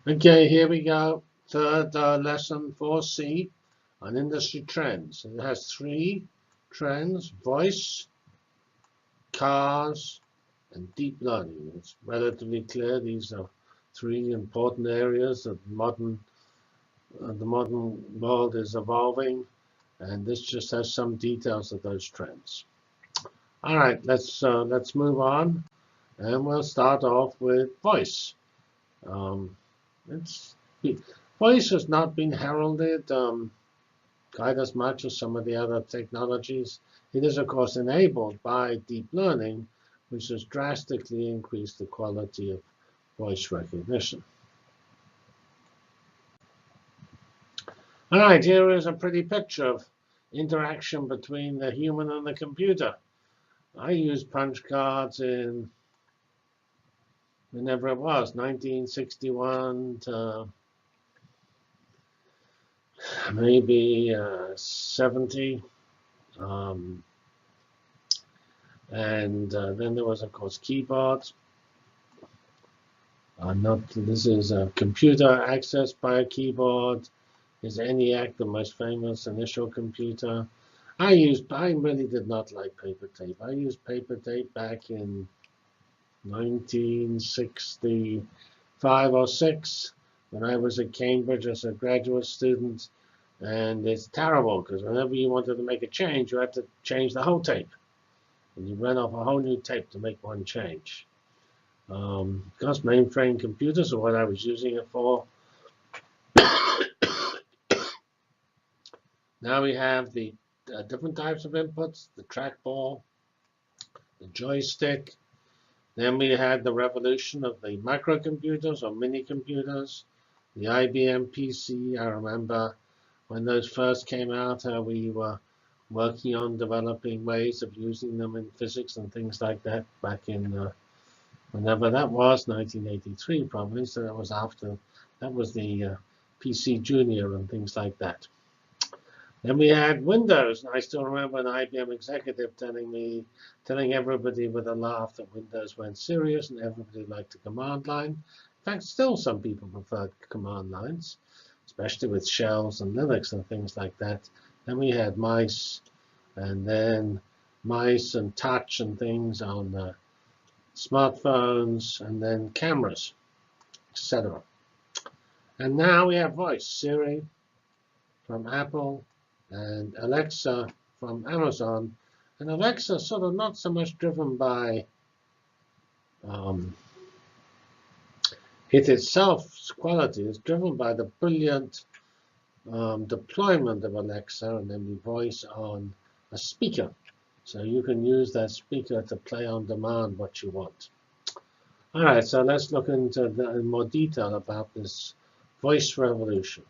Okay, here we go. Third lesson 4C on industry trends. It has three trends: voice, cars, and deep learning. It's relatively clear these are three important areas that the modern world is evolving, and this just has some details of those trends. All right, let's move on, and we'll start off with voice. Um, it's Voice has not been heralded quite as much as some of the other technologies. It is, of course, enabled by deep learning, which has drastically increased the quality of voice recognition. All right, here is a pretty picture of interaction between the human and the computer. I used punch cards in whenever it was, 1961 to maybe 70. Um, and then there was, of course, keyboards. Not This is a computer accessed by a keyboard. Is ENIAC the most famous initial computer? I really did not like paper tape. I used paper tape back in 1965 or 6 when I was at Cambridge as a graduate student. And it's terrible because whenever you wanted to make a change, you had to change the whole tape. And you ran off a whole new tape to make one change. Because mainframe computers are what I was using it for. Now we have the different types of inputs, the trackball, the joystick. Then we had the revolution of the microcomputers or mini computers, the IBM PC. I remember when those first came out, we were working on developing ways of using them in physics and things like that back in whenever that was, 1983 probably. So that was the PC Junior and things like that. Then we had Windows. I still remember an IBM executive telling everybody with a laugh that Windows went serious and everybody liked the command line. In fact, still some people prefer command lines, especially with shells and Linux and things like that. Then we had mice, and then mice and touch and things on smartphones, and then cameras, etc. And now we have voice, Siri from Apple, and Alexa from Amazon. And Alexa sort of not so much driven by um, it itself's quality, it's driven by the brilliant deployment of Alexa and then the voice on a speaker. So you can use that speaker to play on demand what you want. All right, so let's look into in more detail about this voice revolution.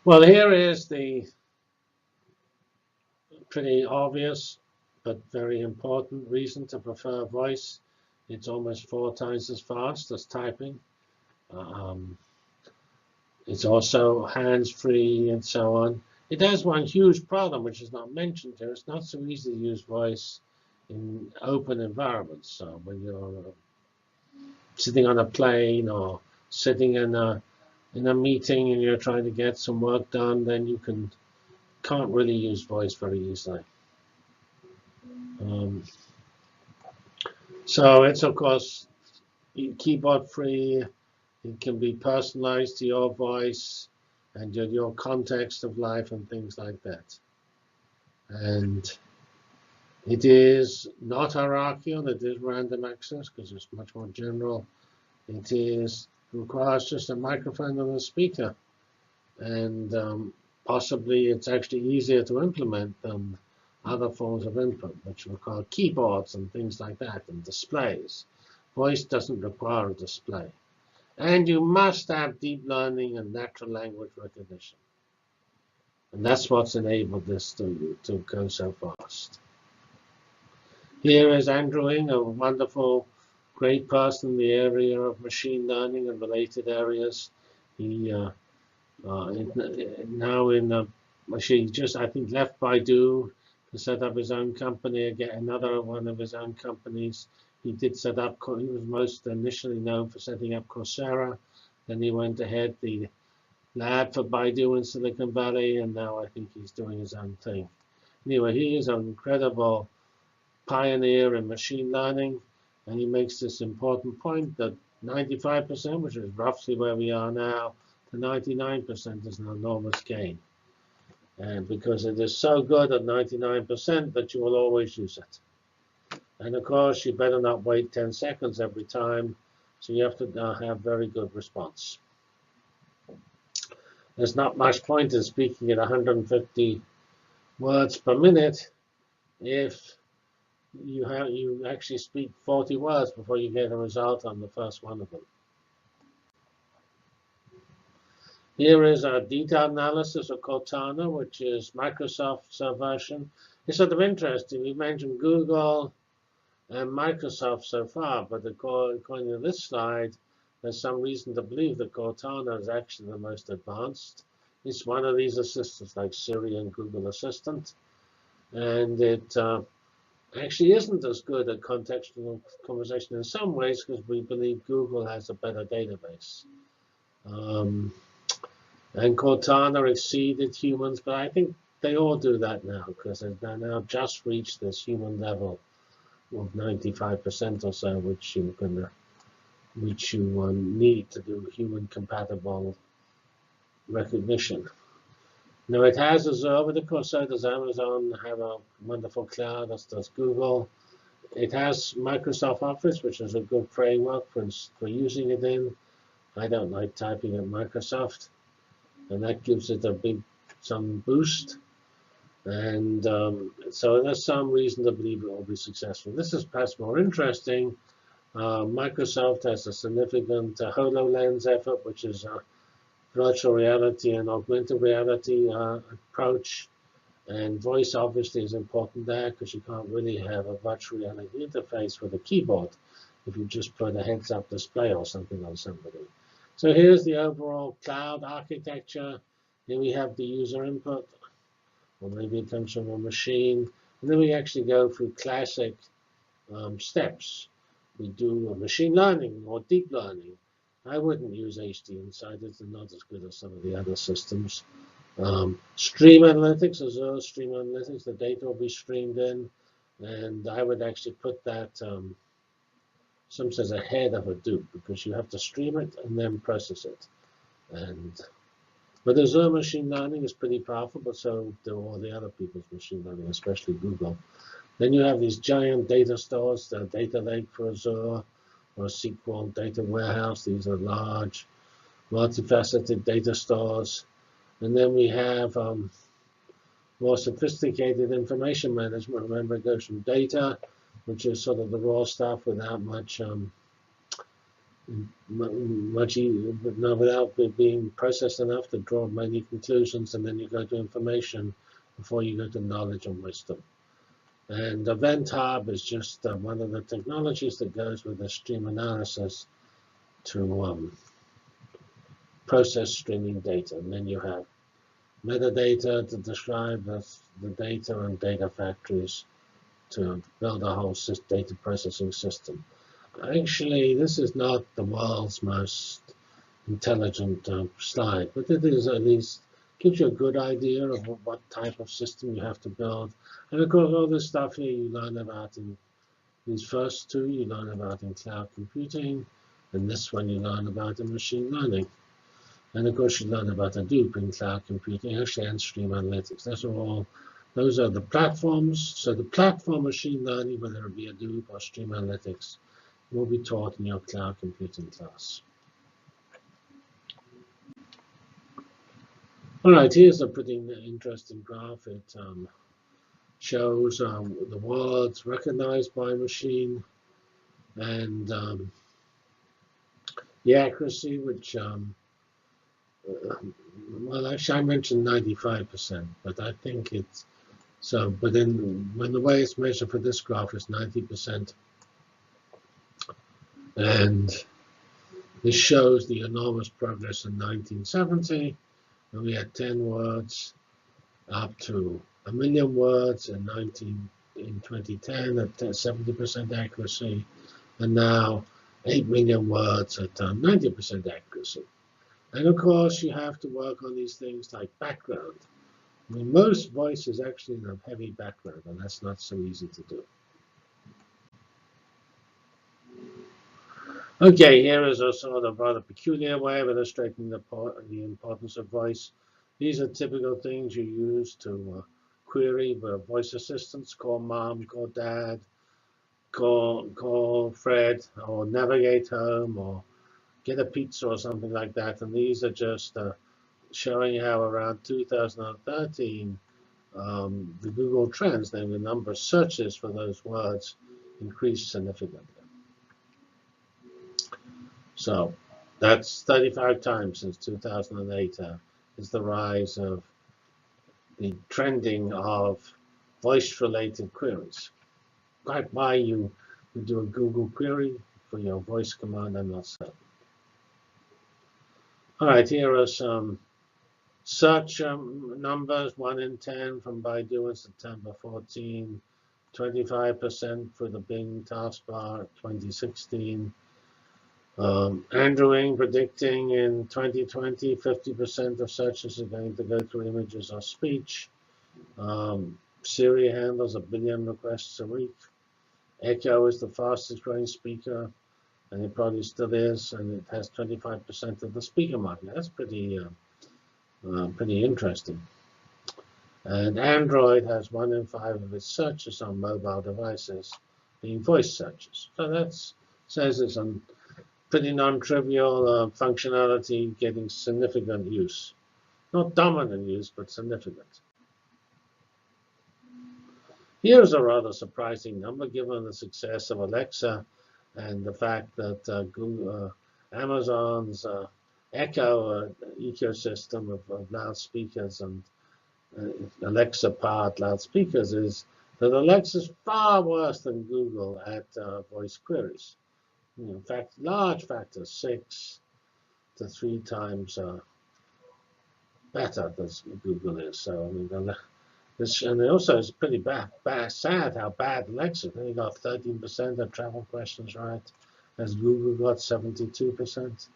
Well, here is the pretty obvious but very important reason to prefer voice. It's almost 4 times as fast as typing. Um, it's also hands-free and so on. It has one huge problem, which is not mentioned here. It's not so easy to use voice in open environments. So when you're sitting on a plane or sitting in a meeting and you're trying to get some work done, then you can't really use voice very easily. So it's, of course, keyboard free. It can be personalized to your voice and your context of life and things like that. And it is not hierarchical. It is random access because it's much more general. Requires just a microphone and a speaker. And possibly it's actually easier to implement than other forms of input, which require keyboards and things like that, and displays. Voice doesn't require a display. And you must have deep learning and natural language recognition. And that's what's enabled this to go so fast. Here is Andrew Ng, a wonderful, great person in the area of machine learning and related areas. He now she just, I think, left Baidu to set up his own company, again, another one of his own companies. He did set up, he was most initially known for setting up Coursera. Then he went ahead, the lab for Baidu in Silicon Valley, and now I think he's doing his own thing. Anyway, he is an incredible pioneer in machine learning, and he makes this important point that 95%, which is roughly where we are now, to 99% is an enormous gain. And because it is so good at 99% that you will always use it. And of course, you better not wait 10 seconds every time, so you have to have very good response. There's not much point in speaking at 150 words per minute if you actually speak 40 words before you get a result on the first one of them. Here is a detailed analysis of Cortana, which is Microsoft's version. It's sort of interesting. We mentioned Google and Microsoft so far, but according to this slide, there's some reason to believe that Cortana is actually the most advanced. It's one of these assistants like Siri and Google Assistant, and it actually isn't as good at contextual conversation in some ways because we believe Google has a better database. And Cortana exceeded humans, but I think they all do that now because they've now just reached this human level of 95% or so, which you need to do human compatible recognition. Now it has Azure, but of course so does Amazon, have a wonderful cloud, as does Google. It has Microsoft Office, which is a good framework for using it in. I don't like typing at Microsoft, and that gives it some boost. And so there's some reason to believe it will be successful. This is perhaps more interesting. Microsoft has a significant HoloLens effort, which is a virtual reality and augmented reality approach. And voice obviously is important there because you can't really have a virtual reality interface with a keyboard if you just put a heads-up display or something on somebody. So here's the overall cloud architecture. Here we have the user input, or maybe it comes from a machine. And then we actually go through classic steps. We do a machine learning or deep learning. I wouldn't use HD Insight. It's not as good as some of the other systems. Stream analytics, Azure Stream Analytics, the data will be streamed in. And I would actually put that sometimes ahead of Hadoop because you have to stream it and then process it. But Azure machine learning is pretty powerful, but so do all the other people's machine learning, especially Google. Then you have these giant data stores, the data lake for Azure, or SQL data warehouse. These are large, multifaceted data stores. And then we have more sophisticated information management. Remember, it goes from data, which is sort of the raw stuff without without being processed enough to draw many conclusions, and then you go to information before you go to knowledge and wisdom. And Event Hub is just one of the technologies that goes with the stream analysis to process streaming data. And then you have metadata to describe the data and data factories to build a whole data processing system. Actually, this is not the world's most intelligent slide, but it is at least gives you a good idea of what type of system you have to build. And of course, all this stuff here you learn about in these first two, you learn about in cloud computing, and this one you learn about in machine learning. And of course, you learn about Hadoop in cloud computing, actually, and stream analytics. Those are the platforms. So the platform machine learning, whether it be Hadoop or stream analytics, will be taught in your cloud computing class. All right, here's a pretty interesting graph. It shows the words recognized by machine and the accuracy, which, well, actually, I mentioned 95%, but I think it's so. But then, when the way it's measured for this graph is 90%, and this shows the enormous progress in 1970. And we had 10 words up to 1 million words in 2010 at 70% accuracy, and now 8 million words at 90% accuracy. And of course, you have to work on these things like background. I mean, most voice is actually in a heavy background, and that's not so easy to do. Okay, here is a sort of rather peculiar way of illustrating the importance of voice. These are typical things you use to query voice assistants. Call mom, call dad, call Fred, or navigate home, or get a pizza or something like that. And these are just showing how around 2013, the Google Trends, namely the number of searches for those words, increased significantly. So that's 35 times since 2008 is the rise of the trending of voice-related queries. Quite why you do a Google query for your voice command, I'm not certain. All right, here are some search numbers, 1 in 10 from Baidu in September 14, 25% for the Bing taskbar 2016. Andrew Ng predicting in 2020, 50% of searches are going to go through images or speech. Siri handles 1 billion requests a week. Echo is the fastest growing speaker, and it probably still is, and it has 25% of the speaker market. That's pretty interesting. And Android has 1 in 5 of its searches on mobile devices being voice searches. So that says it's a pretty non-trivial functionality getting significant use. Not dominant use, but significant. Here's a rather surprising number given the success of Alexa and the fact that Amazon's Echo ecosystem of loudspeakers and Alexa-powered loudspeakers is that Alexa's far worse than Google at voice queries. In fact, large factors, 6 to 3 times better than Google is. So I mean, and also it's pretty sad how bad Alexa. They got 13% of travel questions right, as Google got 72%.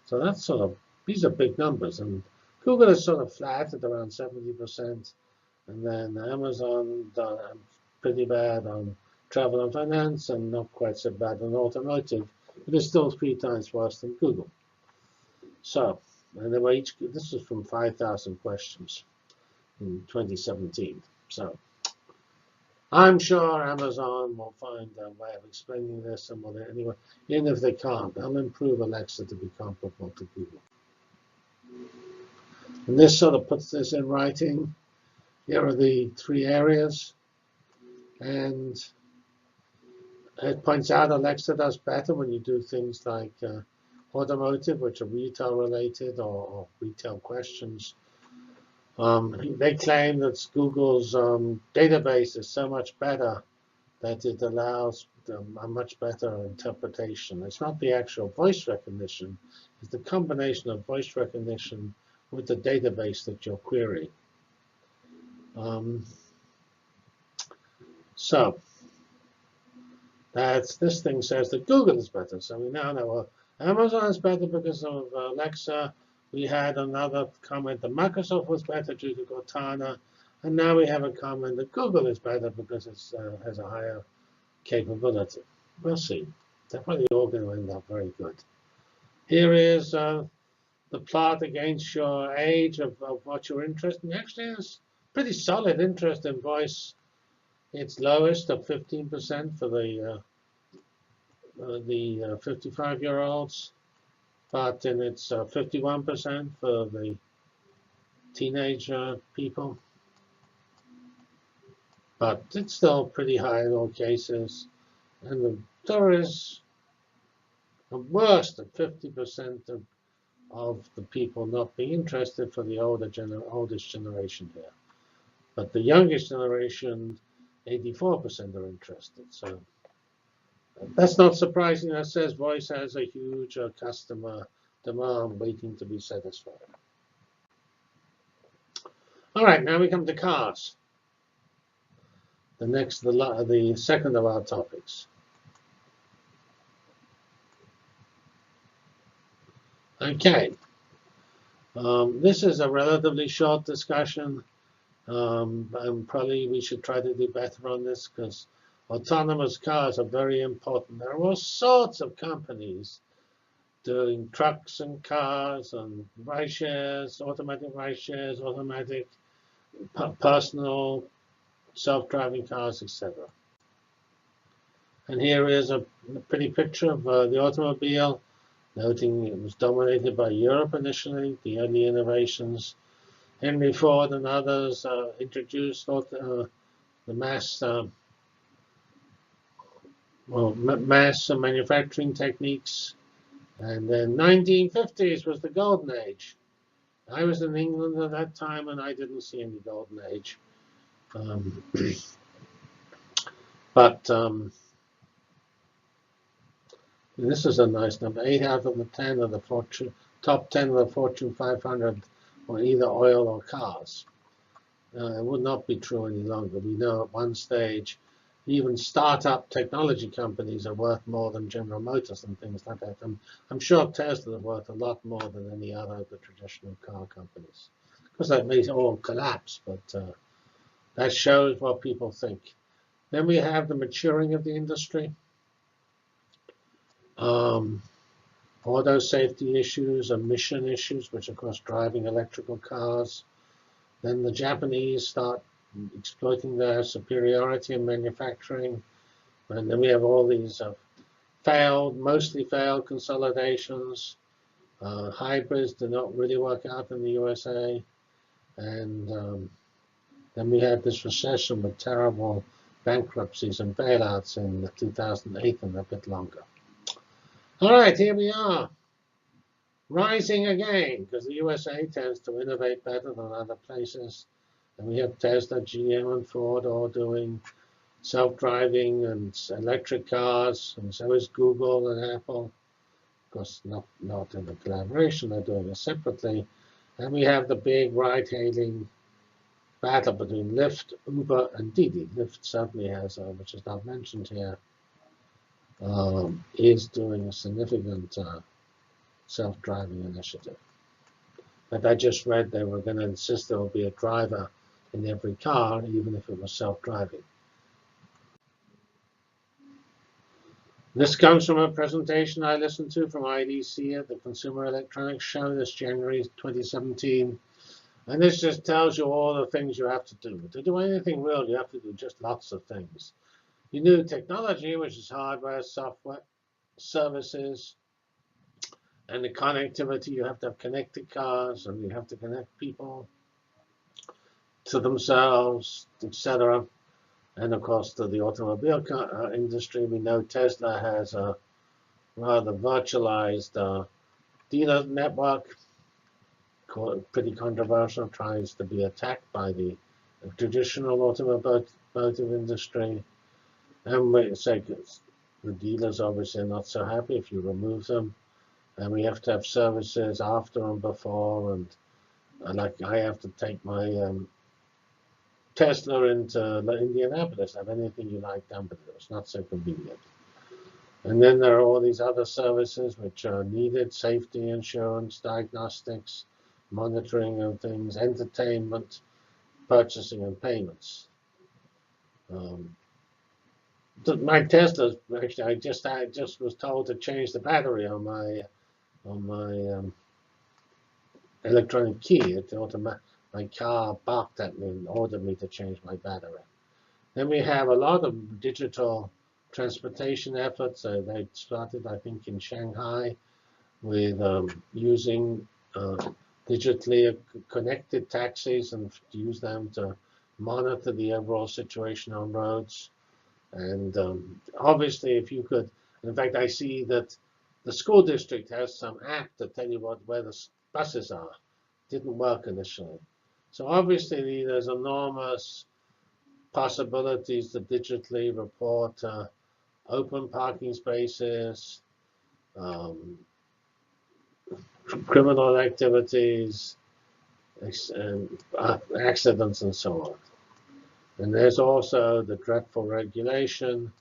So that's sort of, these are big numbers, and Google is sort of flat at around 70%, and then Amazon done pretty bad on travel and finance, and not quite so bad on automotive, but it's still 3 times worse than Google. So, and they were each, this is from 5,000 questions in 2017. So, I'm sure Amazon will find a way of explaining this, and anyway, even if they can't, they'll improve Alexa to be comparable to Google. And this sort of puts this in writing. Here are the 3 areas, and it points out Alexa does better when you do things like automotive, which are retail related or retail questions. They claim that Google's database is so much better that it allows a much better interpretation. It's not the actual voice recognition, it's the combination of voice recognition with the database that you're querying. So this thing says that Google is better. So we now know, well, Amazon is better because of Alexa. We had another comment that Microsoft was better due to Cortana. And now we have a comment that Google is better because it has a higher capability. We'll see. Definitely all going to end up very good. Here is the plot against your age of what you're interested in. Actually, there's pretty solid interest in voice. It's lowest of 15% for the 55-year-olds, but then it's 51% for the teenage people. But it's still pretty high in all cases. And there is the worst of 50% of the people not being interested for the oldest generation here. But the youngest generation, 84% are interested. So that's not surprising. That says voice has a huge customer demand waiting to be satisfied. All right, now we come to cars. the second of our topics. Okay. This is a relatively short discussion. And probably we should try to do better on this because autonomous cars are very important. There are all sorts of companies doing trucks and cars and ride shares, automatic ride shares, automatic personal self-driving cars, etc. And here is a pretty picture of the automobile, noting it was dominated by Europe initially. The early innovations, Henry Ford and others introduced the mass manufacturing techniques. And then 1950s was the golden age. I was in England at that time, and I didn't see any golden age. This is a nice number. 8 out of the 10 of the top 10 of the Fortune 500 were either oil or cars. It would not be true any longer. We know at one stage, even startup technology companies are worth more than General Motors and things like that. I'm sure Tesla is worth a lot more than any other of the traditional car companies. Because that may all collapse, but that shows what people think. Then we have the maturing of the industry. Auto safety issues, emission issues, which of course driving electrical cars. Then the Japanese start exploiting their superiority in manufacturing. And then we have all these mostly failed consolidations. Hybrids do not really work out in the USA. And then we had this recession with terrible bankruptcies and bailouts in 2008 and a bit longer. All right, here we are. Rising again, because the USA tends to innovate better than other places. And we have Tesla, GM, and Ford all doing self-driving and electric cars, and so is Google and Apple. Of course, not in a collaboration, they're doing it separately. And we have the big ride-hailing battle between Lyft, Uber, and Didi. Lyft certainly has, which is not mentioned here, is doing a significant self-driving initiative. But I just read they were going to insist there will be a driver in every car, even if it was self-driving. This comes from a presentation I listened to from IDC at the Consumer Electronics Show this January 2017. And this just tells you all the things you have to do. To do anything real, you have to do just lots of things. You need technology, which is hardware, software, services, and the connectivity. You have to have connected cars, and you have to connect people to themselves, etc. And of course, to the automobile industry, we know Tesla has a rather virtualized dealer network, pretty controversial, tries to be attacked by the traditional automotive industry. And we say the dealers obviously are not so happy if you remove them. And we have to have services after and before. And like I have to take my Tesla into Indianapolis, have anything you like done, but it's not so convenient. And then there are all these other services which are needed: safety insurance, diagnostics, monitoring of things, entertainment, purchasing, and payments. My Tesla, actually, I just was told to change the battery on my electronic key. My car barked at me and ordered me to change my battery. Then we have a lot of digital transportation efforts. They started, I think, in Shanghai with using digitally connected taxis and use them to monitor the overall situation on roads. And obviously, if you could, in fact, I see that the school district has some app to tell you where the buses are. Didn't work initially. So obviously, there's enormous possibilities to digitally report open parking spaces, criminal activities, and accidents, and so on. And there's also the dreadful regulation,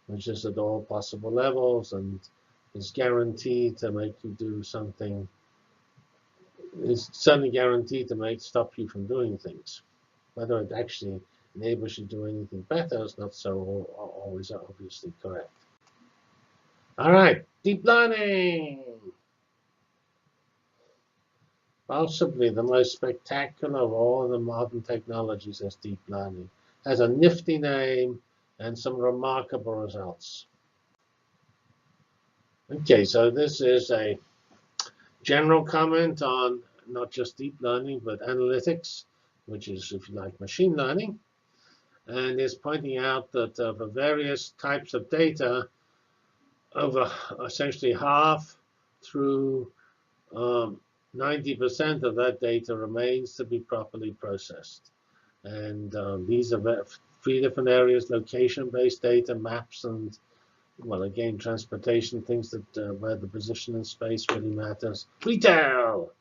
which is at all possible levels and is guaranteed to make you do something. It's certainly guaranteed to stop you from doing things. Whether it actually enables you to do anything better is not so always obviously correct. All right, deep learning. Possibly the most spectacular of all the modern technologies is deep learning. It has a nifty name and some remarkable results. Okay, so this is a general comment on not just deep learning, but analytics, which is, if you like, machine learning, and is pointing out that for various types of data, over essentially half through 90% of that data remains to be properly processed. And these are 3 different areas: location-based data, maps, and, well, again, transportation, things that where the position in space really matters. Retail,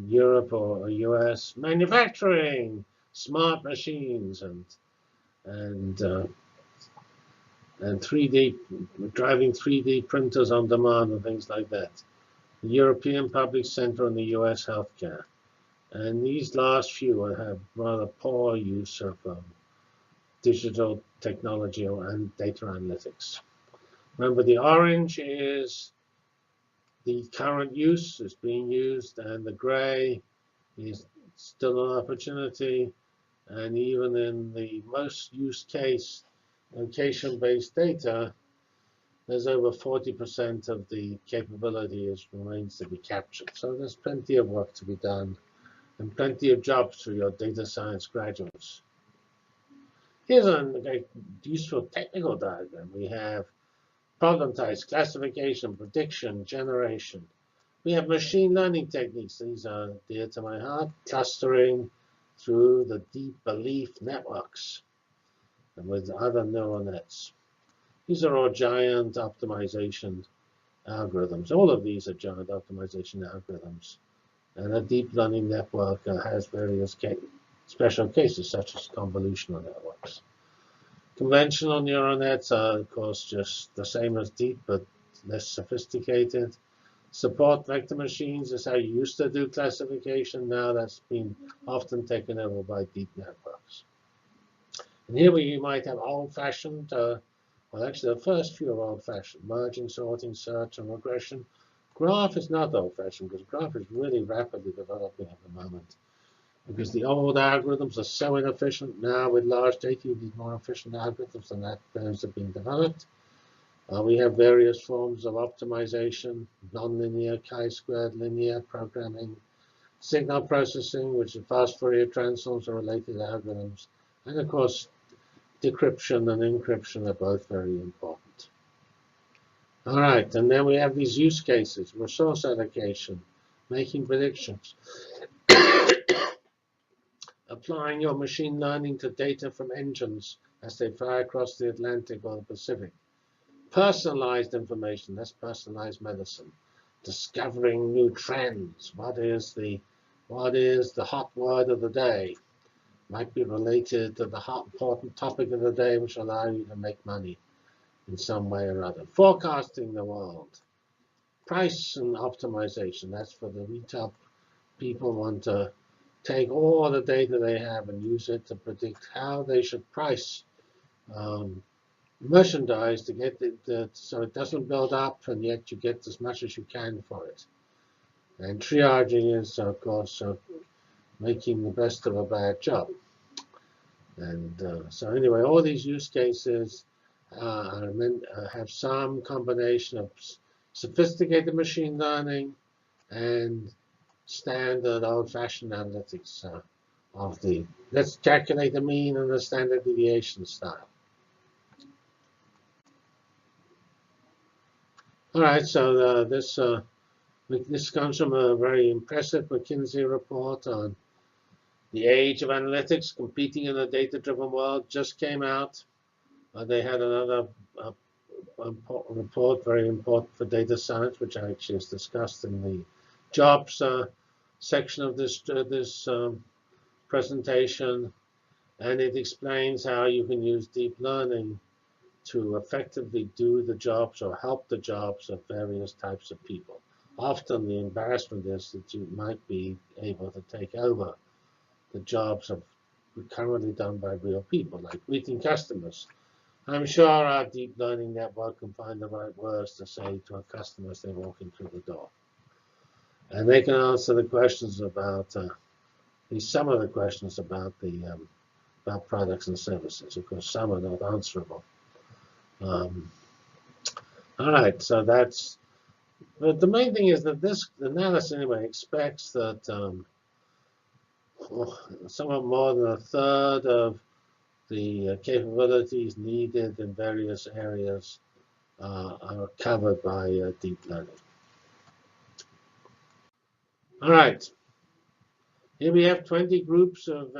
Europe or US, manufacturing, smart machines, and 3D, driving 3D printers on demand and things like that. The European Public Center and the US healthcare. And these last few have rather poor use of digital technology and data analytics. Remember, the orange is the current use is being used, and the gray is still an opportunity. And even in the most use case, location-based data, there's over 40% of the capability remains to be captured. So there's plenty of work to be done and plenty of jobs for your data science graduates. Here's a useful technical diagram. We have problem types, classification, prediction, generation. We have machine learning techniques. These are dear to my heart. Clustering through the deep belief networks and with other neural nets. These are all giant optimization algorithms. All of these are giant optimization algorithms. And a deep learning network has various special cases, such as convolutional networks. Conventional neural nets are, of course, just the same as deep, but less sophisticated. Support vector machines is how you used to do classification. Now that's been often taken over by deep networks. And here you might have old-fashioned, well, actually, the first few are old-fashioned: merging, sorting, search, and regression. Graph is not old-fashioned, because graph is really rapidly developing at the moment. Because the old algorithms are so inefficient. Now, with large data, you need more efficient algorithms, and those are being developed. We have various forms of optimization: nonlinear, chi-squared, linear programming, signal processing, which is fast Fourier transforms and related algorithms, and of course, decryption and encryption are both very important. All right, and then we have these use cases: resource allocation, making predictions, applying your machine learning to data from engines as they fly across the Atlantic or the Pacific. Personalized information, that's personalized medicine. Discovering new trends. What is the hot word of the day? Might be related to the hot important topic of the day, which will allow you to make money in some way or other. Forecasting the world. Price and optimization, that's for the retail people want to take all the data they have and use it to predict how they should price merchandise to get it so it doesn't build up and yet you get as much as you can for it. And triaging is, of course, making the best of a bad job. And so anyway, all these use cases have some combination of sophisticated machine learning and standard old-fashioned analytics of the let's calculate the mean and the standard deviation style. All right, so this comes from a very impressive McKinsey report on the age of analytics, competing in a data-driven world. Just came out. They had another report, very important for data science, which I actually is discussed in the jobs section of this presentation. And it explains how you can use deep learning to effectively do the jobs or help the jobs of various types of people. Often the embarrassment is that you might be able to take over the jobs of currently done by real people, like greeting customers. I'm sure our deep learning network can find the right words to say to our customers as they walk in through the door. And they can answer the questions about, at least some of the questions about about products and services. Of course, some are not answerable. All right, so that's, but the main thing is that this analysis anyway expects that somewhat more than a third of the capabilities needed in various areas are covered by deep learning. All right, here we have 20 groups of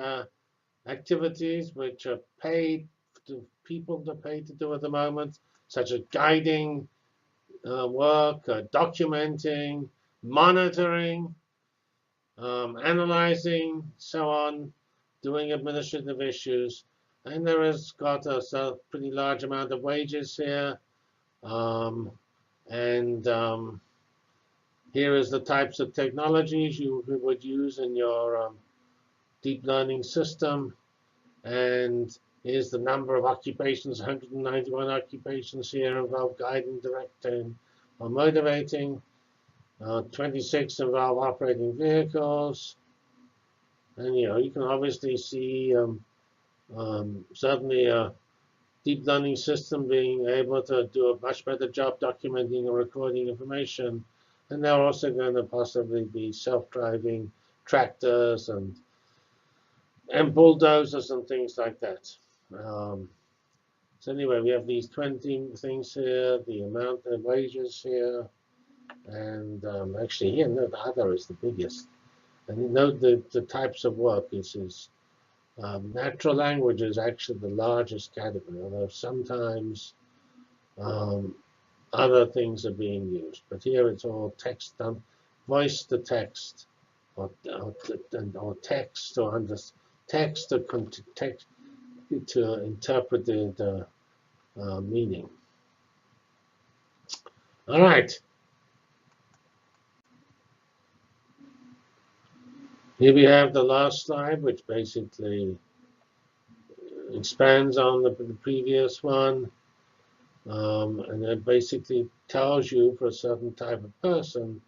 activities which are paid to people to pay to do at the moment, such as guiding work, documenting, monitoring, analyzing, so on, doing administrative issues. And there is got a pretty large amount of wages here. Here is the types of technologies you would use in your deep learning system. And here's the number of occupations, 191 occupations here involve guiding, directing, or motivating. 26 involve operating vehicles. And you can obviously see certainly a deep learning system being able to do a much better job documenting and recording information. And they're also going to possibly be self-driving tractors and bulldozers and things like that. So anyway, we have these 20 things here, the amount of wages here, and actually here, no, the other is the biggest. And you note the types of work. This is natural language is actually the largest category, although sometimes other things are being used. But here it's all text, voice to text, or text to text to interpreted meaning. All right. Here we have the last slide, which basically expands on the previous one. And it basically tells you for a certain type of person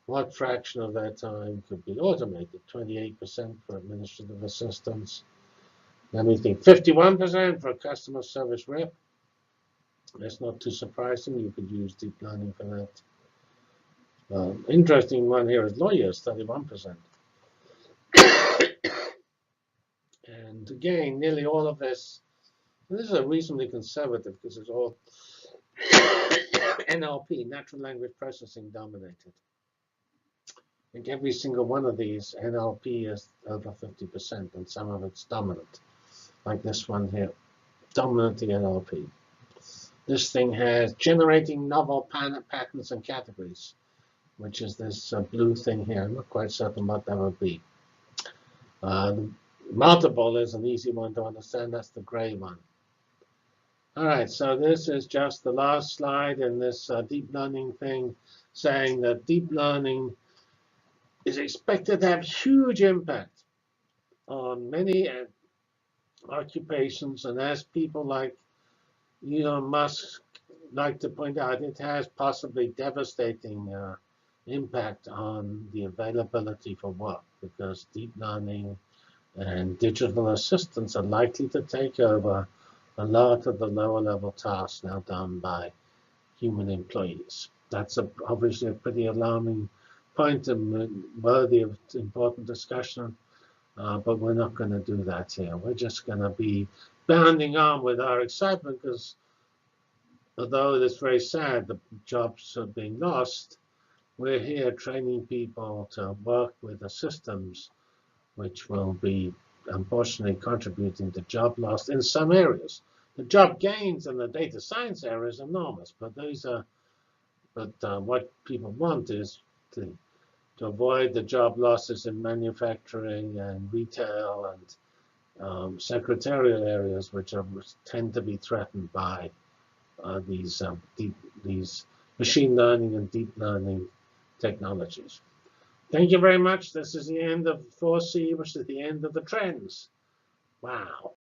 what fraction of their time could be automated. 28% for administrative assistants. Then we think 51% for a customer service rep. That's not too surprising. You could use deep learning for that. Interesting one here is lawyers, 31%. And again, nearly all of this is a reasonably conservative because it's all NLP, natural language processing dominated. I think every single one of these NLP is over 50%, and some of it's dominant, like this one here, dominantly NLP. This thing has generating novel patterns and categories, which is this blue thing here. I'm not quite certain what that would be. Multiple is an easy one to understand. That's the gray one. All right, so this is just the last slide in this deep learning thing, saying that deep learning is expected to have huge impact on many occupations. And as people like Elon Musk like to point out, it has possibly devastating impact on the availability for work, because deep learning and digital assistants are likely to take over a lot of the lower level tasks now done by human employees. That's obviously a pretty alarming point and worthy of important discussion, but we're not going to do that here. We're just going to be bounding on with our excitement, because although it's very sad the jobs are being lost, we're here training people to work with the systems which will be unfortunately contributing to job loss in some areas. The job gains in the data science area is enormous, but what people want is to avoid the job losses in manufacturing and retail secretarial areas, which tend to be threatened by these machine learning and deep learning technologies. Thank you very much. This is the end of 4C, which is the end of the trends. Wow.